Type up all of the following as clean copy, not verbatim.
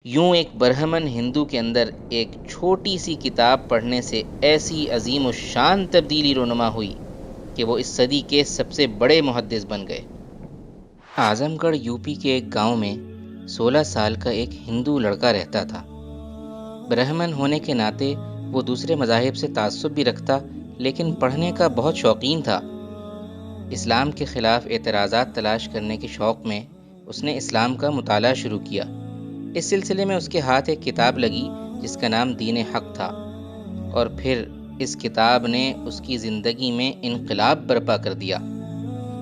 یوں ایک برہمن ہندو کے اندر ایک چھوٹی سی کتاب پڑھنے سے ایسی عظیم الشان تبدیلی رونما ہوئی کہ وہ اس صدی کے سب سے بڑے محدث بن گئے۔ اعظم گڑھ یوپی کے ایک گاؤں میں 16 سال کا ایک ہندو لڑکا رہتا تھا۔ برہمن ہونے کے ناطے وہ دوسرے مذاہب سے تعصب بھی رکھتا، لیکن پڑھنے کا بہت شوقین تھا۔ اسلام کے خلاف اعتراضات تلاش کرنے کے شوق میں اس نے اسلام کا مطالعہ شروع کیا۔ اس سلسلے میں اس کے ہاتھ ایک کتاب لگی جس کا نام دین حق تھا، اور پھر اس کتاب نے اس کی زندگی میں انقلاب برپا کر دیا۔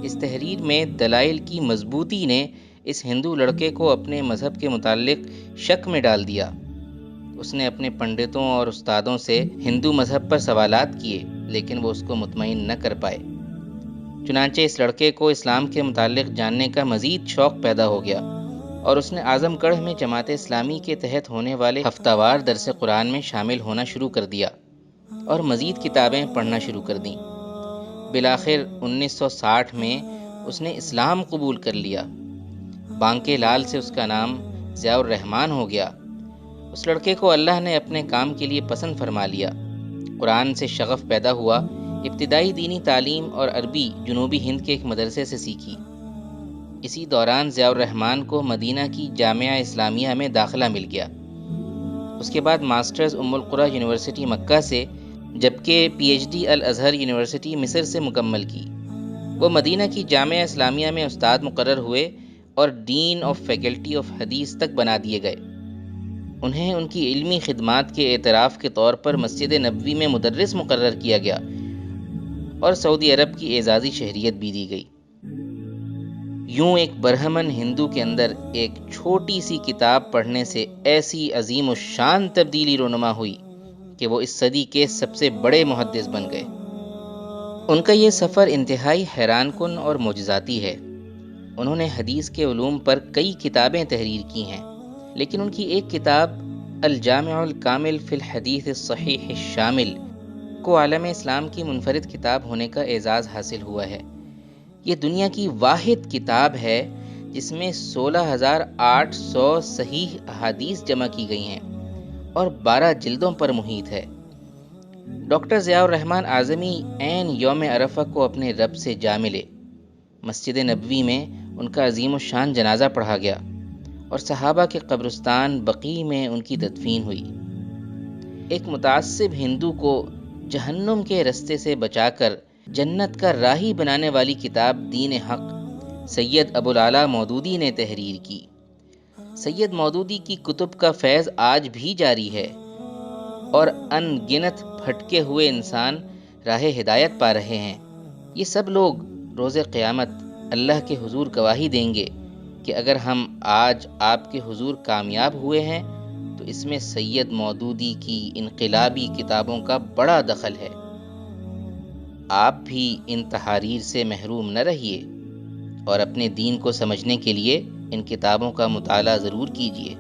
اس تحریر میں دلائل کی مضبوطی نے اس ہندو لڑکے کو اپنے مذہب کے متعلق شک میں ڈال دیا۔ اس نے اپنے پنڈتوں اور استادوں سے ہندو مذہب پر سوالات کیے، لیکن وہ اس کو مطمئن نہ کر پائے۔ چنانچہ اس لڑکے کو اسلام کے متعلق جاننے کا مزید شوق پیدا ہو گیا، اور اس نے اعظم گڑھ میں جماعت اسلامی کے تحت ہونے والے ہفتہ وار درس قرآن میں شامل ہونا شروع کر دیا اور مزید کتابیں پڑھنا شروع کر دیں۔ بالآخر 1960 میں اس نے اسلام قبول کر لیا۔ بانکے لال سے اس کا نام ضیاء الرحمن ہو گیا۔ اس لڑکے کو اللہ نے اپنے کام کے لیے پسند فرما لیا۔ قرآن سے شغف پیدا ہوا۔ ابتدائی دینی تعلیم اور عربی جنوبی ہند کے ایک مدرسے سے سیکھی۔ اسی دوران ضیاء الرحمن کو مدینہ کی جامعہ اسلامیہ میں داخلہ مل گیا۔ اس کے بعد ماسٹرز ام القریٰ یونیورسٹی مکہ سے، جبکہ پی ایچ ڈی الازہر یونیورسٹی مصر سے مکمل کی۔ وہ مدینہ کی جامعہ اسلامیہ میں استاد مقرر ہوئے اور ڈین آف فیکلٹی آف حدیث تک بنا دیے گئے۔ انہیں ان کی علمی خدمات کے اعتراف کے طور پر مسجد نبوی میں مدرس مقرر کیا گیا اور سعودی عرب کی اعزازی شہریت بھی دی گئی۔ یوں ایک برہمن ہندو کے اندر ایک چھوٹی سی کتاب پڑھنے سے ایسی عظیم الشان تبدیلی رونما ہوئی کہ وہ اس صدی کے سب سے بڑے محدث بن گئے۔ ان کا یہ سفر انتہائی حیران کن اور معجزاتی ہے۔ انہوں نے حدیث کے علوم پر کئی کتابیں تحریر کی ہیں، لیکن ان کی ایک کتاب الجامع الکامل فی الحدیث الصحیح الشامل کو عالم اسلام کی منفرد کتاب ہونے کا اعزاز حاصل ہوا ہے۔ یہ دنیا کی واحد کتاب ہے جس میں 16,800 صحیح احادیث جمع کی گئی ہیں اور 12 جلدوں پر محیط ہے۔ ڈاکٹر ضیاء الرحمن اعظمی عین یوم عرفہ کو اپنے رب سے جا ملے۔ مسجد نبوی میں ان کا عظیم الشان جنازہ پڑھا گیا اور صحابہ کے قبرستان بقیع میں ان کی تدفین ہوئی۔ ایک متعصب ہندو کو جہنم کے رستے سے بچا کر جنت کا راہی بنانے والی کتاب دین حق سید ابو العلا مودودی نے تحریر کی۔ سید مودودی کی کتب کا فیض آج بھی جاری ہے اور ان گنت بھٹکے ہوئے انسان راہ ہدایت پا رہے ہیں۔ یہ سب لوگ روز قیامت اللہ کے حضور گواہی دیں گے کہ اگر ہم آج آپ کے حضور کامیاب ہوئے ہیں تو اس میں سید مودودی کی انقلابی کتابوں کا بڑا دخل ہے۔ آپ بھی ان تحاریر سے محروم نہ رہیے اور اپنے دین کو سمجھنے کے لیے ان کتابوں کا مطالعہ ضرور کیجیے۔